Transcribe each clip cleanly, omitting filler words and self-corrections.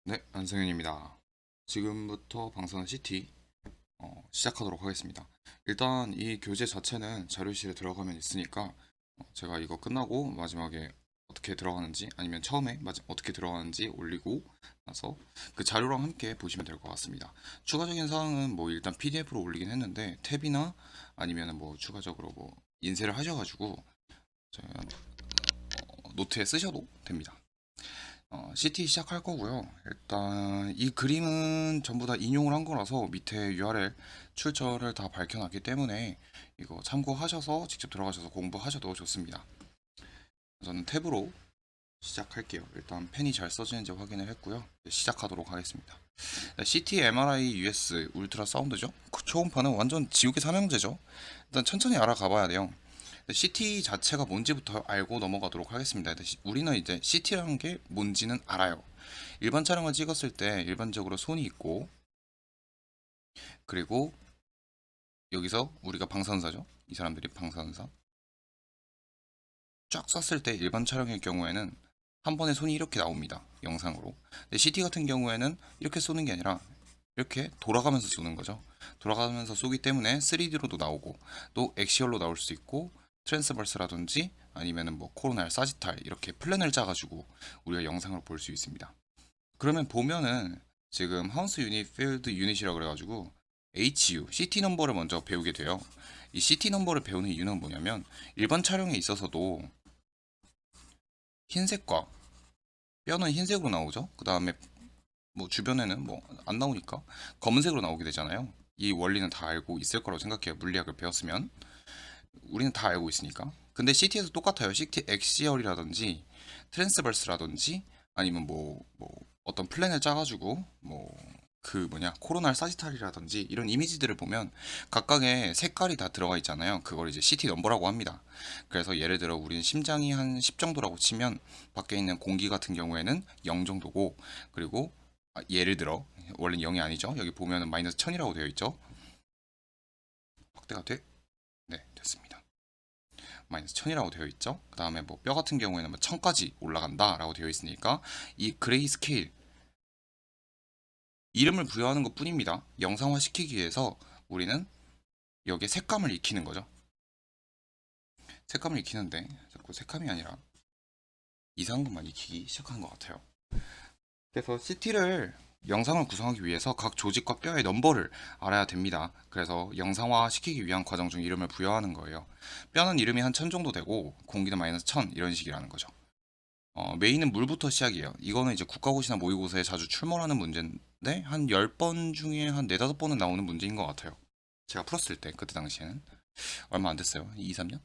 네, 안승현입니다. 지금부터 방사선 CT 시작하도록 하겠습니다. 일단 이 교재 자체는 자료실에 들어가면 있으니까 제가 이거 끝나고 마지막에 어떻게 들어가는지 아니면 처음에 어떻게 들어가는지 올리고 나서 그 자료랑 함께 보시면 될 것 같습니다. 추가적인 사항은 뭐 일단 PDF로 올리긴 했는데 탭이나 아니면 뭐 추가적으로 뭐 인쇄를 하셔가지고 저희 노트에 쓰셔도 됩니다. CT 시작할 거고요. 일단 이 그림은 전부 다 인용을 한 거라서 밑에 URL 출처를 다 밝혀놨기 때문에 이거 참고하셔서 직접 들어가셔서 공부하셔도 좋습니다. 저는 탭으로 시작할게요. 일단 펜이 잘 써지는지 확인을 했고요. 시작하도록 하겠습니다. CT, MRI, US, 울트라 사운드죠. 그 초음파는 완전 지옥의 삼형제죠. 일단 천천히 알아가 봐야 돼요. CT 자체가 뭔지부터 알고 넘어가도록 하겠습니다. 우리는 이제 CT라는 게 뭔지는 알아요. 일반 촬영을 찍었을 때 일반적으로 손이 있고, 그리고 여기서 우리가 방사선사죠. 이 사람들이 방사선사. 쫙 쐈을 때 일반 촬영의 경우에는 한 번에 손이 이렇게 나옵니다. 영상으로. 근데 CT 같은 경우에는 이렇게 쏘는 게 아니라 이렇게 돌아가면서 쏘는 거죠. 돌아가면서 쏘기 때문에 3D로도 나오고 또 엑시얼로 나올 수 있고 트랜스버스라든지 아니면은 뭐 코로날, 사지탈 이렇게 플랜을 짜가지고 우리가 영상을 볼 수 있습니다. 그러면 보면은 지금 하우스 유닛, 필드 유닛이라 그래가지고 HU, CT 넘버를 먼저 배우게 돼요. 이 CT 넘버를 배우는 이유는 뭐냐면 일반 촬영에 있어서도 흰색과 뼈는 흰색으로 나오죠. 그 다음에 뭐 주변에는 뭐 안 나오니까 검은색으로 나오게 되잖아요. 이 원리는 다 알고 있을 거라고 생각해요. 물리학을 배웠으면 우리는 다 알고 있으니까. 근데 CT에서 똑같아요. CT 엑시얼이라든지 트랜스버스라든지 아니면 뭐 어떤 플랜을 짜가지고 뭐 그 뭐냐 코로날 사지탈이라든지 이런 이미지들을 보면 각각의 색깔이 다 들어가 있잖아요. 그걸 이제 CT 넘버라고 합니다. 그래서 예를 들어 우리는 심장이 한 10 정도라고 치면 밖에 있는 공기 같은 경우에는 0 정도고, 그리고 예를 들어 원래는 0이 아니죠. 여기 보면은 마이너스 1000이라고 되어 있죠. 확대가 돼? 네, 됐습니다. 마이너스 1000이라고 되어 있죠. 그 다음에 뭐 뼈 같은 경우에는 뭐 1000까지 올라간다라고 되어 있으니까 이 그레이 스케일 이름을 부여하는 것 뿐입니다. 영상화 시키기 위해서 우리는 여기에 색감을 익히는 거죠. 색감을 익히는데 자꾸 색감이 아니라 이상한 것만 익히기 시작하는 것 같아요. 그래서 CT를 영상을 구성하기 위해서 각 조직과 뼈의 넘버를 알아야 됩니다. 그래서 영상화 시키기 위한 과정 중 이름을 부여하는 거예요. 뼈는 이름이 한 1000 정도 되고 공기는 마이너스 1000 이런 식이라는 거죠. 메인은 물부터 시작이에요. 이거는 이제 국가고시나 모의고사에 자주 출몰하는 문제인데 한 10번 중에 한 4, 5번은 나오는 문제인 것 같아요. 제가 풀었을 때 그때 당시에는 얼마 안 됐어요. 2, 3년?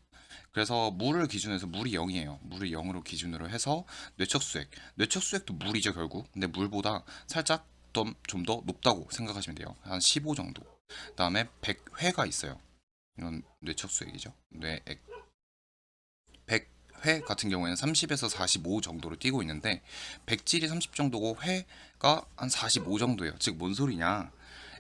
그래서 물을 기준으로 해서 물이 0이에요. 물을 0으로 기준으로 해서 뇌척수액. 뇌척수액도 물이죠, 결국. 근데 물보다 살짝 좀 더 높다고 생각하시면 돼요. 한 15 정도. 그다음에 100회가 있어요. 이건 뇌척수액이죠. 뇌액. 100회 같은 경우에는 30에서 45 정도로 뛰고 있는데 백질이 30 정도고 회가 한 45 정도예요. 즉 뭔 소리냐?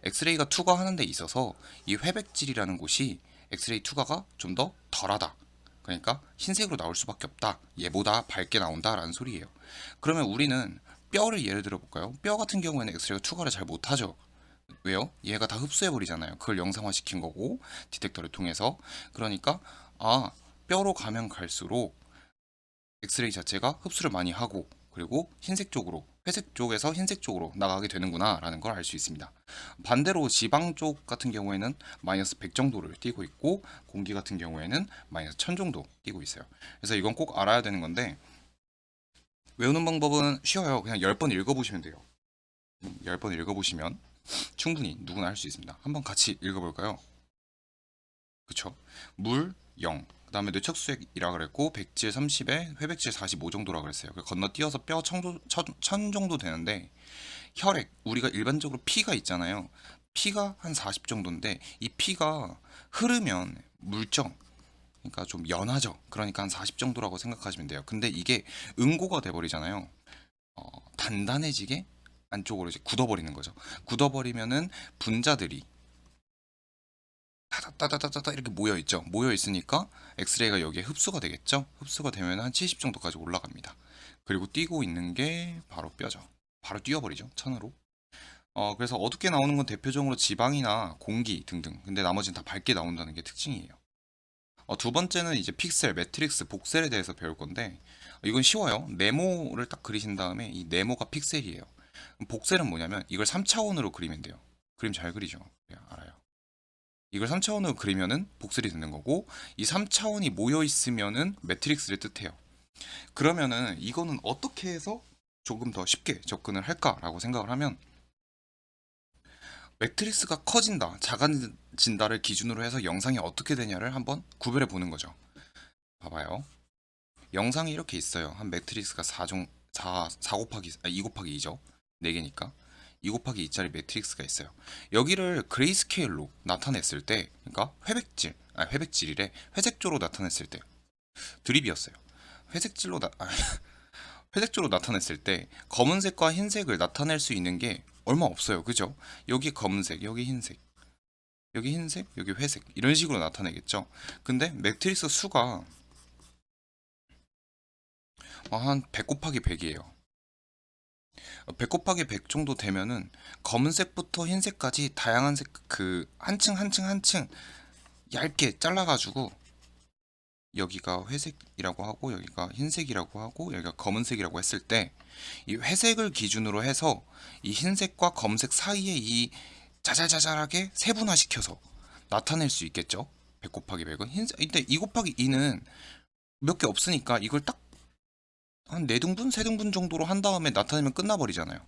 엑스레이가 투과하는 데 있어서 이 회백질이라는 곳이 엑스레이 투과가 좀 더 덜하다. 그러니까 흰색으로 나올 수밖에 없다. 얘보다 밝게 나온다라는 소리예요. 그러면 우리는 뼈를 예를 들어 볼까요? 뼈 같은 경우에는 엑스레이가 투과를 잘 못하죠. 왜요? 얘가 다 흡수해 버리잖아요. 그걸 영상화 시킨 거고 디텍터를 통해서. 그러니까 아, 뼈로 가면 갈수록 엑스레이 자체가 흡수를 많이 하고 그리고 흰색 쪽으로, 회색 쪽에서 흰색 쪽으로 나가게 되는구나 라는 걸 알 수 있습니다. 반대로 지방 쪽 같은 경우에는 마이너스 100 정도를 띄고 있고 공기 같은 경우에는 마이너스 1000 정도 띄고 있어요. 그래서 이건 꼭 알아야 되는 건데 외우는 방법은 쉬워요. 그냥 10번 읽어보시면 돼요. 10번 읽어보시면 충분히 누구나 할 수 있습니다. 한번 같이 읽어볼까요? 그쵸? 물 0. 그 다음에 뇌척수액이라 그랬고 백질 30에 회백질 45 정도라 그랬어요. 건너뛰어서 뼈 1000 정도 되는데 혈액 우리가 일반적으로 피가 있잖아요. 피가 한 40 정도인데 이 피가 흐르면 묽죠. 그러니까 좀 연하죠. 그러니까 한 40 정도라고 생각하시면 돼요. 근데 이게 응고가 돼버리잖아요. 단단해지게 안쪽으로 이제 굳어버리는 거죠. 굳어버리면은 분자들이 따다다다다다 이렇게 모여 있죠. 모여 있으니까 엑스레이가 여기에 흡수가 되겠죠. 흡수가 되면 한 70 정도까지 올라갑니다. 그리고 뛰고 있는 게 바로 뼈죠. 바로 뛰어버리죠. 천으로. 그래서 어둡게 나오는 건 대표적으로 지방이나 공기 등등. 근데 나머지는 다 밝게 나온다는 게 특징이에요. 두 번째는 이제 픽셀, 매트릭스, 복셀에 대해서 배울 건데 이건 쉬워요. 네모를 딱 그리신 다음에 이 네모가 픽셀이에요. 복셀은 뭐냐면 이걸 3차원으로 그리면 돼요. 그림 잘 그리죠? 네, 알아요. 이걸 3차원으로 그리면은 복셀이 되는 거고 이 3차원이 모여 있으면은 매트릭스를 뜻해요. 그러면은 이거는 어떻게 해서 조금 더 쉽게 접근을 할까라고 생각을 하면 매트릭스가 커진다, 작아진다를 기준으로 해서 영상이 어떻게 되냐를 한번 구별해 보는 거죠. 봐봐요. 영상이 이렇게 있어요. 한 매트릭스가 4 곱하기 2 곱하기 2죠. 4개니까. 2 곱하기 2짜리 매트릭스가 있어요. 여기를 그레이스케일로 나타냈을 때, 그러니까 회백질이래. 회색조로 나타냈을 때 드립이었어요. 회색질로 회색조로 나타냈을 때 검은색과 흰색을 나타낼 수 있는 게 얼마 없어요. 그죠? 여기 검은색, 여기 흰색, 여기 흰색, 여기 회색 이런 식으로 나타내겠죠. 근데 매트릭스 수가 한 100 곱하기 100이에요. 100 곱하기 100 정도 되면은 검은색부터 흰색까지 다양한 색 그 한 층 한 층 한 층 얇게 잘라가지고 여기가 회색이라고 하고 여기가 흰색이라고 하고 여기가 검은색이라고 했을 때 이 회색을 기준으로 해서 이 흰색과 검색 사이에 이 자잘자잘하게 세분화시켜서 나타낼 수 있겠죠. 100 곱하기 100은 흰색. 근데 2 곱하기 2는 몇 개 없으니까 이걸 딱 한 4등분, 3등분 정도로 한 다음에 나타내면 끝나버리잖아요.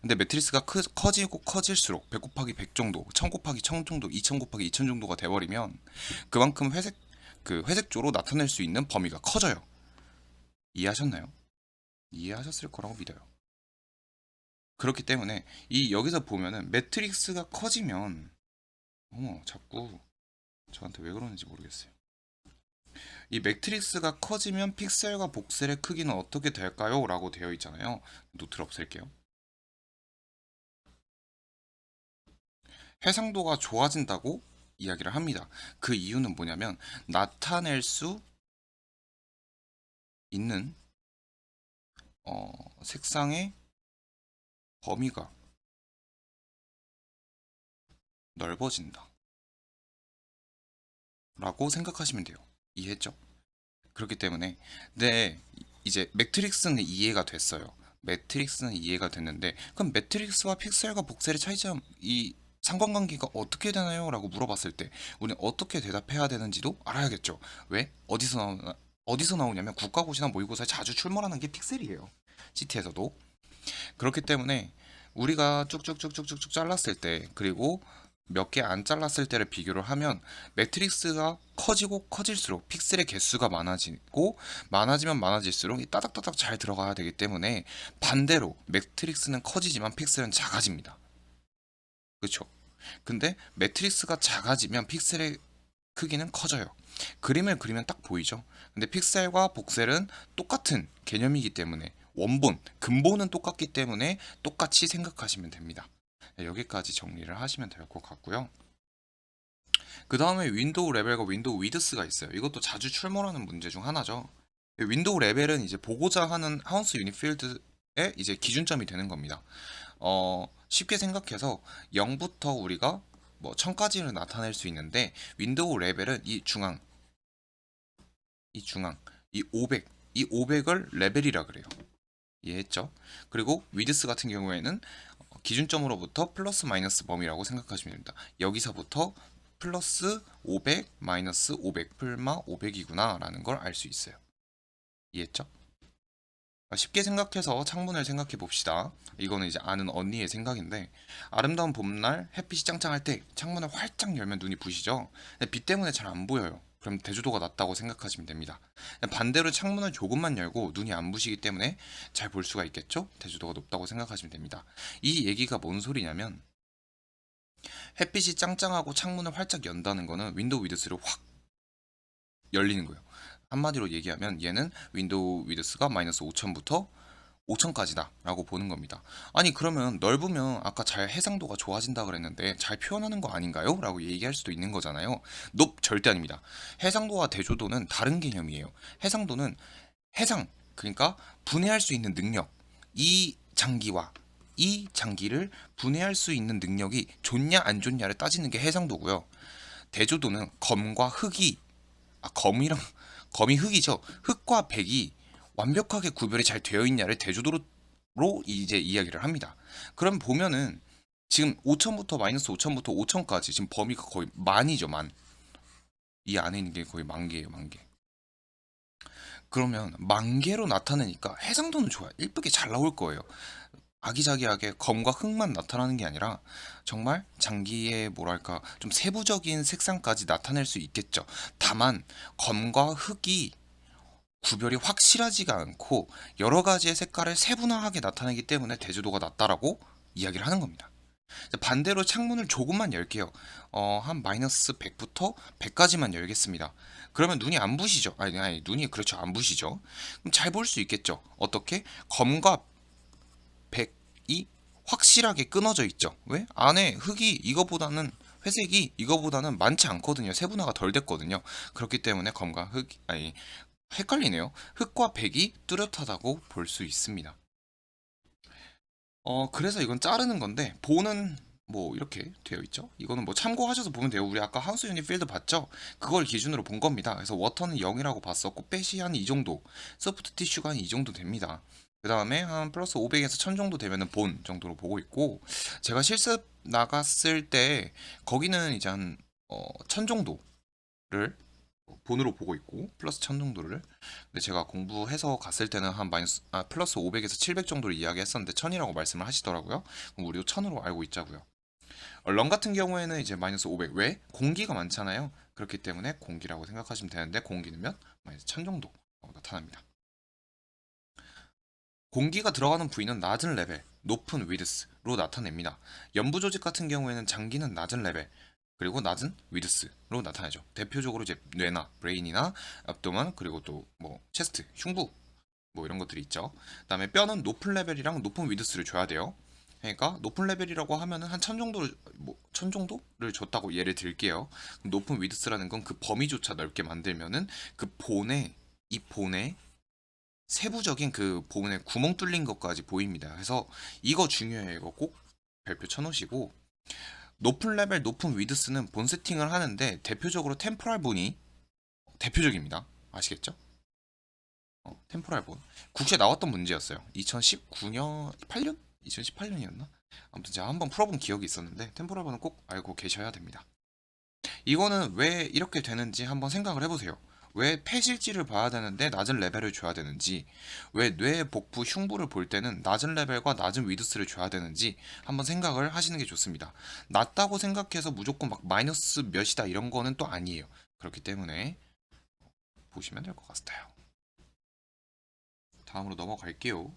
근데 매트리스가 커지고 커질수록 100 곱하기 100 정도, 1000 곱하기 1000 정도, 2000 곱하기 2000 정도가 돼버리면 그만큼 회색조로 나타낼 수 있는 범위가 커져요. 이해하셨나요? 이해하셨을 거라고 믿어요. 그렇기 때문에 이 여기서 보면은 매트릭스가 커지면 자꾸 저한테 왜 그러는지 모르겠어요. 이 매트릭스가 커지면 픽셀과 복셀의 크기는 어떻게 될까요? 라고 되어 있잖아요. 노트를 없앨게요. 해상도가 좋아진다고 이야기를 합니다. 그 이유는 뭐냐면 나타낼 수 있는 색상의 범위가 넓어진다 라고 생각하시면 돼요. 이해했죠? 그렇기 때문에 네, 이제 매트릭스는 이해가 됐어요. 매트릭스는 이해가 됐는데 그럼 매트릭스와 픽셀과 복셀의 차이점 이 상관관계가 어떻게 되나요? 라고 물어봤을 때 우리는 어떻게 대답해야 되는지도 알아야겠죠. 왜? 어디서 나오냐면 국가고시나 모의고사에 자주 출몰하는 게 픽셀이에요. CT에서도. 그렇기 때문에 우리가 쭉쭉쭉쭉쭉 잘랐을 때 그리고 몇 개 안 잘랐을 때를 비교를 하면 매트릭스가 커지고 커질수록 픽셀의 개수가 많아지고 많아지면 많아질수록 이 따닥따닥 잘 들어가야 되기 때문에 반대로 매트릭스는 커지지만 픽셀은 작아집니다. 그렇죠? 근데 매트릭스가 작아지면 픽셀의 크기는 커져요. 그림을 그리면 딱 보이죠? 근데 픽셀과 복셀은 똑같은 개념이기 때문에 근본은 똑같기 때문에 똑같이 생각하시면 됩니다. 네, 여기까지 정리를 하시면 될 것 같고요. 그 다음에 윈도우 레벨과 윈도우 위드스가 있어요. 이것도 자주 출몰하는 문제 중 하나죠. 윈도우 레벨은 이제 보고자 하는 하우스 유니필드의 이제 기준점이 되는 겁니다. 쉽게 생각해서 0부터 우리가 뭐 1000까지를 나타낼 수 있는데 윈도우 레벨은 이 500, 이 500을 레벨이라 그래요. 이해했죠? 그리고 위드스 같은 경우에는 기준점으로부터 플러스 마이너스 범위라고 생각하시면 됩니다. 여기서부터 플러스 500 마이너스 500 풀마 500이구나 라는 걸 알 수 있어요. 이해했죠? 쉽게 생각해서 창문을 생각해 봅시다. 이거는 이제 아는 언니의 생각인데 아름다운 봄날 햇빛이 짱짱할 때 창문을 활짝 열면 눈이 부시죠. 근데 빛 때문에 잘 안 보여요. 그럼 대조도가 낮다고 생각하시면 됩니다. 반대로 창문을 조금만 열고 눈이 안 부시기 때문에 잘 볼 수가 있겠죠? 대조도가 높다고 생각하시면 됩니다. 이 얘기가 뭔 소리냐면 햇빛이 짱짱하고 창문을 활짝 연다는 거는 윈도우 위드스를 확 열리는 거예요. 한마디로 얘기하면 얘는 윈도우 위드스가 마이너스 5000부터 5000까지다 라고 보는 겁니다. 아니 그러면 넓으면 아까 잘 해상도가 좋아진다 그랬는데 잘 표현하는 거 아닌가요? 라고 얘기할 수도 있는 거잖아요. 절대 아닙니다. 해상도와 대조도는 다른 개념이에요. 해상도는 그러니까 분해할 수 있는 능력, 이 장기와 이 장기를 분해할 수 있는 능력이 좋냐 안 좋냐를 따지는 게 해상도고요. 대조도는 검과 흑이 검이랑 검이 흑이죠. 흑과 백이 완벽하게 구별이 잘 되어 있냐를 대조도로 이제 이야기를 합니다. 그럼 보면은 지금 5천부터 마이너스 5천부터 5천까지 지금 범위가 거의 만이죠, 만. 이 안에 있는 게 거의 만 개예요, 만 개. 그러면 만 개로 나타내니까 해상도는 좋아요. 이쁘게 잘 나올 거예요. 아기자기하게 검과 흑만 나타나는 게 아니라 정말 장기의 뭐랄까 좀 세부적인 색상까지 나타낼 수 있겠죠. 다만 검과 흑이 구별이 확실하지가 않고 여러 가지의 색깔을 세분화하게 나타내기 때문에 대조도가 낮다라고 이야기를 하는 겁니다. 반대로 창문을 조금만 열게요. 한 마이너스 100부터 100까지만 열겠습니다. 그러면 눈이 안 부시죠? 아니, 눈이 그렇죠. 안 부시죠. 그럼 잘 볼 수 있겠죠. 어떻게? 검과 백이 확실하게 끊어져 있죠. 왜? 안에 흑이 이거보다는 회색이 이거보다는 많지 않거든요. 세분화가 덜 됐거든요. 그렇기 때문에 검과 흑 아니 헷갈리네요. 흑과 백이 뚜렷하다고 볼 수 있습니다. 그래서 이건 자르는 건데 보는 뭐 이렇게 되어 있죠. 이거는 뭐 참고하셔서 보면 돼요. 우리 아까 하우스 유닛 필드 봤죠? 그걸 기준으로 본 겁니다. 그래서 워터는 0이라고 봤었고 펫이 한 이 정도, 소프트 티슈가 한 이 정도 됩니다. 그 다음에 한 플러스 500에서 1000 정도 되면은 본 정도로 보고 있고 제가 실습 나갔을 때 거기는 이제 한 1000 정도를 본으로 보고 있고 플러스 1000 정도를. 근데 제가 공부해서 갔을 때는 한 플러스 500에서 700 정도를 이야기했었는데 1000이라고 말씀을 하시더라고요. 그럼 우리도 1000으로 알고 있자고요. 런 같은 경우에는 이제 마이너스 500. 왜? 공기가 많잖아요. 그렇기 때문에 공기라고 생각하시면 되는데 공기는 몇? 마이너스 1000 정도 나타납니다. 공기가 들어가는 부위는 낮은 레벨, 높은 위드스로 나타냅니다. 연부 조직 같은 경우에는 장기는 낮은 레벨, 그리고 낮은 위드스로 나타나죠. 대표적으로 이제 뇌나 브레인이나 압도만 그리고 또 뭐 체스트, 흉부 뭐 이런 것들이 있죠. 그다음에 뼈는 높은 레벨이랑 높은 위드스를 줘야 돼요. 그러니까 높은 레벨이라고 하면은 한 1000 정도를 뭐1000 정도를 줬다고 예를 들게요. 높은 위드스라는 건 그 범위조차 넓게 만들면은 그 본에 이 본에 세부적인 그 부분에 구멍 뚫린 것까지 보입니다. 그래서 이거 중요해요. 이거 꼭 별표 쳐놓으시고 높은 레벨 높은 위드스는 본 세팅을 하는데 대표적으로 템포랄 본이 대표적입니다. 아시겠죠? 템포랄 본 국시에 나왔던 문제였어요. 2019년 8년? 2018년이었나? 아무튼 제가 한번 풀어본 기억이 있었는데 템포랄 본은 꼭 알고 계셔야 됩니다. 이거는 왜 이렇게 되는지 한번 생각을 해보세요. 왜 폐실질을 봐야 되는데 낮은 레벨을 줘야 되는지, 왜 뇌 복부 흉부를 볼 때는 낮은 레벨과 낮은 위드스를 줘야 되는지 한번 생각을 하시는 게 좋습니다. 낮다고 생각해서 무조건 막 마이너스 몇이다 이런 거는 또 아니에요. 그렇기 때문에 보시면 될 것 같아요. 다음으로 넘어갈게요.